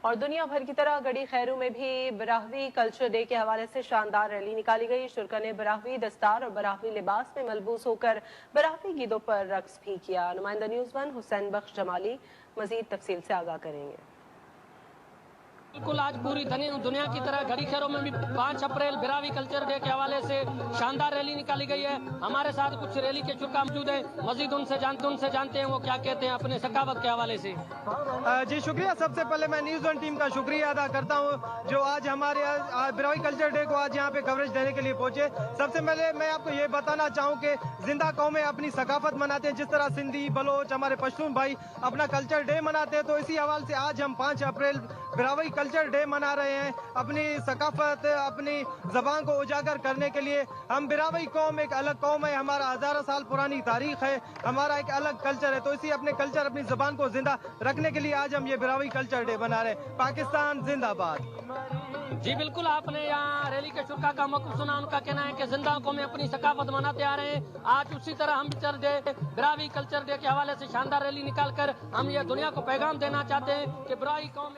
اور دنیا بھر کی طرح گڑی خیروں میں بھی براہوی کلچر ڈے کے حوالے سے شاندار ریلی نکالی گئی۔ شرکا نے براہوی دستار اور براہوی لباس میں ملبوس ہو کر براہوی گیتوں پر رقص بھی کیا۔ نمائندہ نیوز ون حسین بخش جمالی مزید تفصیل سے آگاہ کریں گے۔ بالکل آج پوری دنیا کی طرح گڑی خیروں میں بھی 5 اپریل براہوی کلچر ڈے کے حوالے سے شاندار ریلی نکالی گئی ہے۔ ہمارے ساتھ کچھ ریلی کے شرکا موجود ہیں، مزید ان سے جانتے ہیں وہ کیا کہتے ہیں اپنے ثقافت کے حوالے سے۔ جی شکریہ، سب سے پہلے میں نیوز ون ٹیم کا شکریہ ادا کرتا ہوں جو آج ہمارے براہوی کلچر ڈے کو آج یہاں پہ کوریج دینے کے لیے پہنچے۔ سب سے پہلے میں آپ کو یہ بتانا چاہوں کہ زندہ قومیں اپنی ثقافت مناتے ہیں، جس طرح سندھی، بلوچ، ہمارے پشتون بھائی اپنا کلچر ڈے مناتے ہیں، تو اسی حوالے سے آج ہم 5 اپریل براہوی کلچر ڈے منا رہے ہیں۔ اپنی ثقافت، اپنی زبان کو اجاگر کرنے کے لیے ہم براہوی قوم ایک الگ قوم ہے، ہمارا ہزاروں سال پرانی تاریخ ہے، ہمارا ایک الگ کلچر ہے، تو اسی اپنے کلچر، اپنی زبان کو زندہ رکھنے کے لیے آج ہم یہ براہوی کلچر ڈے بنا رہے ہیں۔ پاکستان زندہ باد۔ جی بالکل، آپ نے یہاں ریلی کے شرکا کا موقف سنا، ان کا کہنا ہے کہ زندہ قومیں اپنی ثقافت مناتے آ رہے ہیں۔ آج اسی طرح ہم براہوی کلچر ڈے کے حوالے سے شاندار ریلی نکال کر ہم یہ دنیا کو پیغام دینا چاہتے ہیں کہ براہوی قوم